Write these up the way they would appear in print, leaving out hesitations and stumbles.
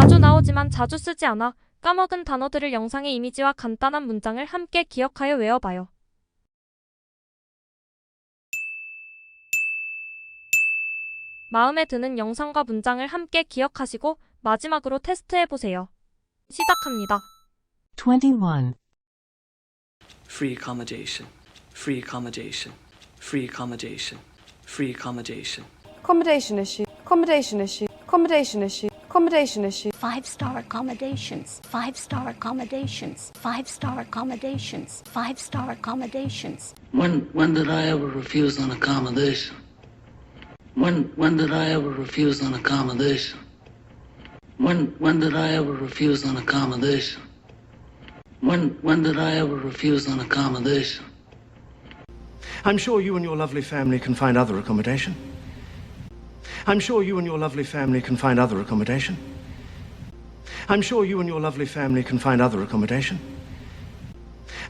자주 나오지만 자주 쓰지 않아 까먹은 단어들을 영상의 이미지와 간단한 문장을 함께 기억하여 외워봐요. 마음에 드는 영상과 문장을 함께 기억하시고 마지막으로 테스트해보세요. 시작합니다. 21. Free accommodation, free accommodation, free accommodation, free accommodation. Accommodation issue, accommodation issue, accommodation issue, accommodation issue. 5-star accommodations, 5-star accommodations, 5-star accommodations, 5-star accommodations. When did I ever refuse an accommodation? When did I ever refuse an accommodation? When did I ever refuse an accommodation? When did I ever refuse an accommodation? I'm sure you and your lovely family can find other accommodation. I'm sure you and your lovely family can find other accommodation. I'm sure you and your lovely family can find other accommodation.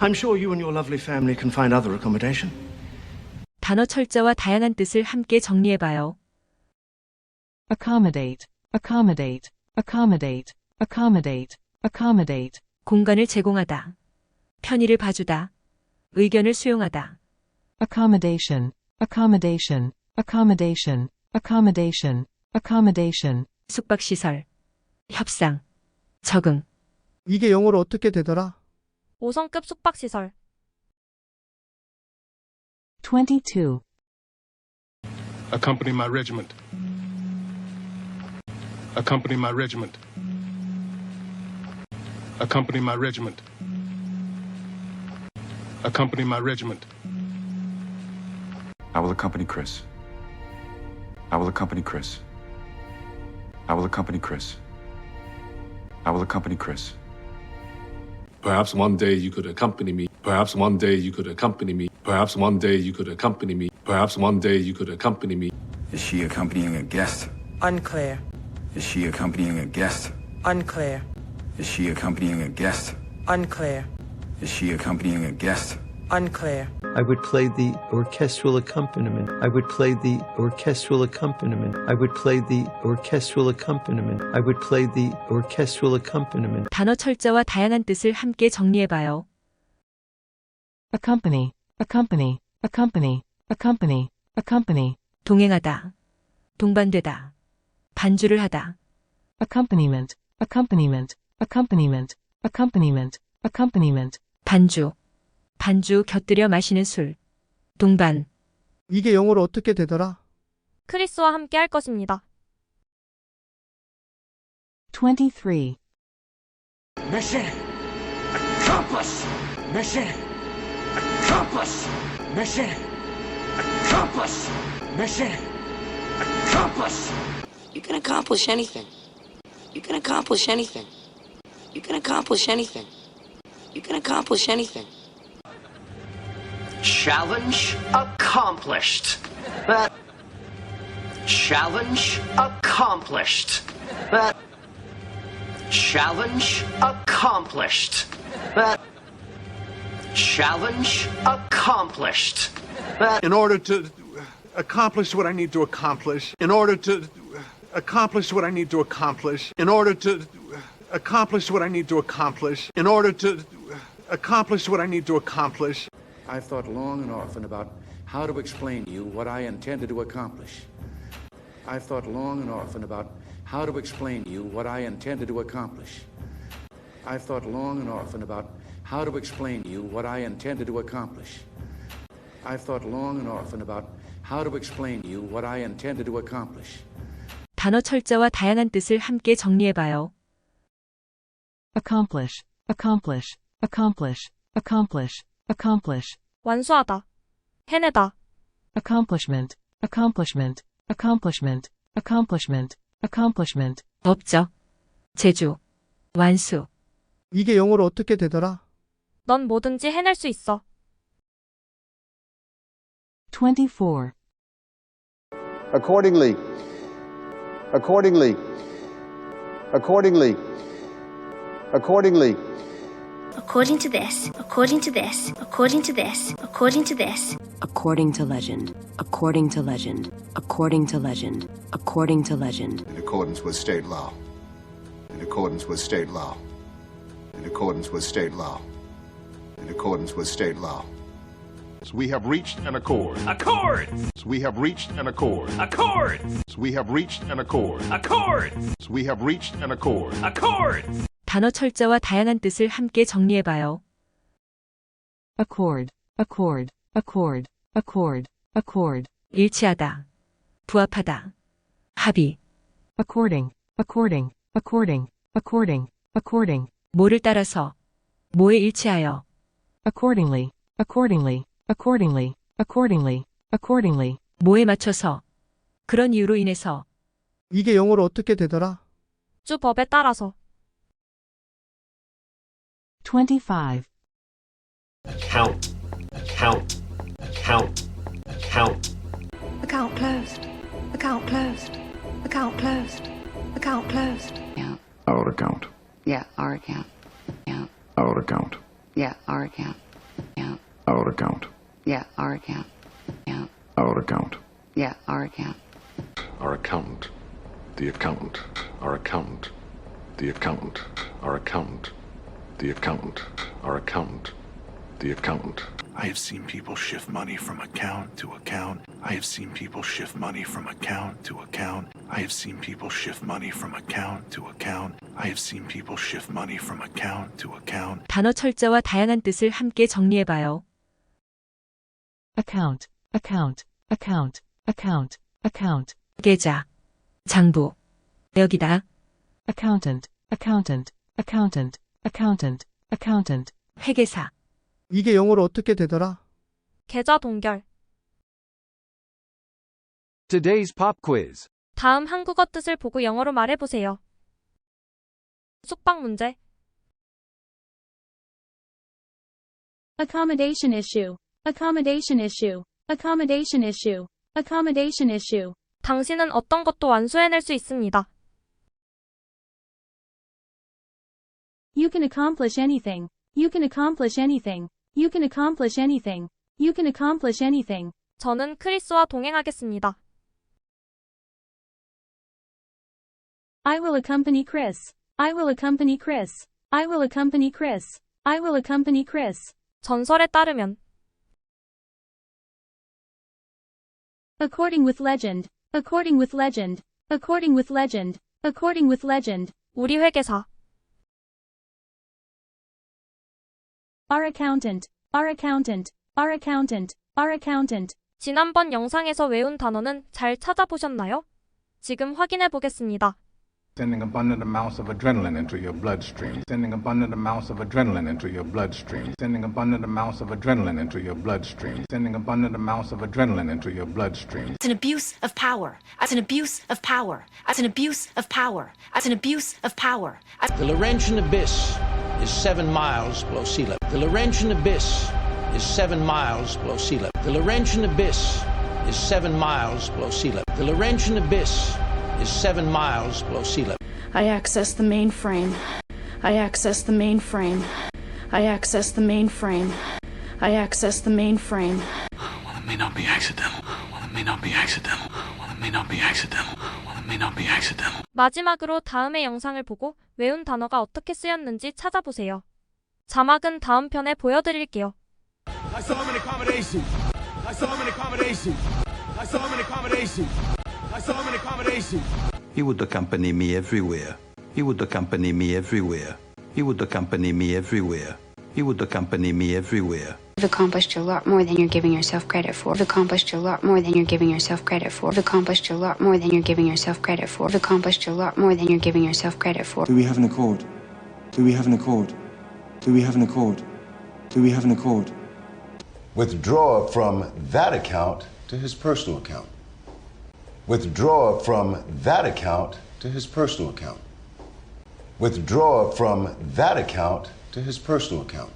I'm sure you and your lovely family can find other accommodation. 단어 철자와 다양한 뜻을 함께 정리해봐요. accommodate, accommodate, accommodate, accommodate, accommodate. 공간을 제공하다. 편의를 봐주다. 의견을 수용하다. accommodation, accommodation, accommodation, accommodation, accommodation. 숙박시설, 협상, 적응. 이게 영어로 어떻게 되더라? 5성급 숙박시설. 22. Accompany my regiment. Accompany my regiment. Accompany my regiment. Accompany my regiment. I will accompany Chris. I will accompany Chris. I will accompany Chris. I will accompany Chris. Perhaps one day you could accompany me. Perhaps one day you could accompany me. Perhaps one day you could accompany me. Perhaps one day you could accompany me. Is she accompanying a guest? Unclear. Is she accompanying a guest? Unclear. Is she accompanying a guest? Unclear. Is she accompanying a guest? Unclear. I would play the orchestral accompaniment. I would play the orchestral accompaniment. I would play the orchestral accompaniment. I would play the orchestral accompaniment. 단어 철자와 다양한 뜻을 함께 정리해봐요. accompany, accompany, accompany, accompany, accompany. 동행하다. 동반되다. 반주를 하다. accompaniment, accompaniment, accompaniment, accompaniment, accompaniment. 반주. 반주 곁들여 마시는 술. 동반. 이게 영어로 어떻게 되더라? 크리스와 함께 할 것입니다. 23. Mission accomplished. Mission accomplished. Mission accomplished. Mission accomplished. You can accomplish anything. You can accomplish anything. You can accomplish anything. You can accomplish anything. Challenge accomplished. Challenge accomplished. Challenge accomplished. Challenge accomplished. In order to accomplish what I need to accomplish, in order to accomplish what I need to accomplish, in order to accomplish what I need to accomplish, in order to accomplish what I need to accomplish. I've thought long and often about how to explain to you what I intended to accomplish. I've thought long and often about how to explain to you what I intended to accomplish. I've thought long and often about how to explain to you what I intended to accomplish. I've thought long and often about how to explain to you what I intended to accomplish. 단어 철자와 다양한 뜻을 함께 정리해봐요. accomplish, accomplish, accomplish, accomplish, accomplish. 완수하다. 해내다. accomplishment, accomplishment, accomplishment, accomplishment, accomplishment. 업적, 제주, 완수. 이게 영어로 어떻게 되더라? 넌 뭐든지 해낼 수 있어. 24. Accordingly, accordingly, accordingly, accordingly. According to this, according to this, according to this, according to this. According to legend, according to legend, according to legend, according to legend. In accordance with state law. In accordance with state law. In accordance with state law. In accordance with state law. We have reached an accord. Accords! We have reached an accord. Accords! We have reached an accord. Accords! We have reached an accord. Accords! 단어 철자와 다양한 뜻을 함께 정리해봐요. accord, accord, accord, accord, accord. 일치하다, 부합하다, 합의. according, according, according, according, according. 뭐를 따라서, 뭐에 일치하여. accordingly, accordingly, accordingly, accordingly, accordingly. 뭐에 맞춰서, 그런 이유로 인해서. 이게 영어로 어떻게 되더라? 주 법에 따라서. 25. Account, account, account, account. Account closed. Account closed. Account closed. Account closed. Yeah. Our account. Yeah, our account. Yeah. Our account. Yeah, our account. Yeah. Our account. Yeah, our account. Yeah. Our account. Yeah, our account. Our accountant, the accountant, our accountant, the accountant, our accountant, the accountant, our accountant, the accountant. I have seen people shift money from account to account. I have seen people shift money from account to account. I have seen people shift money from account to account. I have seen people shift money from account to account. 단어 철자와 다양한 뜻을 함께 정리해봐요. account, account, account, account, account. 계좌, 장부, 여기다. accountant, accountant, accountant, accountant, accountant. 회계사. 이게 영어로 어떻게 되더라? 계좌 동결. Today's pop quiz. 다음 한국어 뜻을 보고 영어로 말해보세요. 숙박 문제. Accommodation issue. Accommodation issue. Accommodation issue. Accommodation issue. 당신은 어떤 것도 완수해낼 수 있습니다. You can accomplish anything. You can accomplish anything. You can accomplish anything. You can accomplish anything. 저는 크리스와 동행하겠습니다. I will accompany Chris. I will accompany Chris. I will accompany Chris. I will accompany Chris. 전설에 따르면. According with legend. According with legend. According with legend. According with legend. 우리 회계사. Our accountant. Our accountant. Our accountant. Our accountant. 지난번 영상에서 외운 단어는 잘 찾아보셨나요? 지금 확인해 보겠습니다. Sending abundant amounts of adrenaline into your bloodstream. Sending abundant amounts of adrenaline into your bloodstream. Sending abundant amounts of adrenaline into your bloodstream. Sending abundant amounts of adrenaline into your bloodstream. It's an abuse of power. It's an abuse of power. It's an abuse of power. It's an abuse of power. The Laurentian Abyss is 7 miles below sea level. The Laurentian Abyss is 7 miles below sea level. The Laurentian Abyss is 7 miles below sea level. The Laurentian Abyss is 7 miles below sea level. I access the mainframe. I access the mainframe. I access the mainframe. I access the mainframe. Well, it may not be accidental. Well, it may not be accidental. Well, it may not be accidental. Well, it may not be accidental. 마지막으로 다음의 영상을 보고 외운 단어가 어떻게 쓰였는지 찾아보세요. 자막은 다음 편에 보여드릴게요. I saw him in accommodation. I saw him in accommodation. I saw him in accommodation. I saw him in accommodation. He would accompany me everywhere. He would accompany me everywhere. He would accompany me everywhere. He would accompany me everywhere. You've accomplished a lot more than you're giving yourself credit for. You've accomplished a lot more than you're giving yourself credit for. You've accomplished a lot more than you're giving yourself credit for. You've accomplished a lot more than you're giving yourself credit for. Do we have an accord? Do we have an accord? Do we have an accord? Do we have an accord? Withdraw from that account to his personal account. Withdraw from that account to his personal account. Withdraw from that account to his personal account.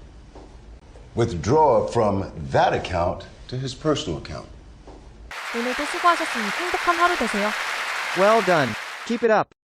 Withdraw from that account to his personal account. 오늘도 수고하셨으니 행복한 하루 되세요. Well done. Keep it up.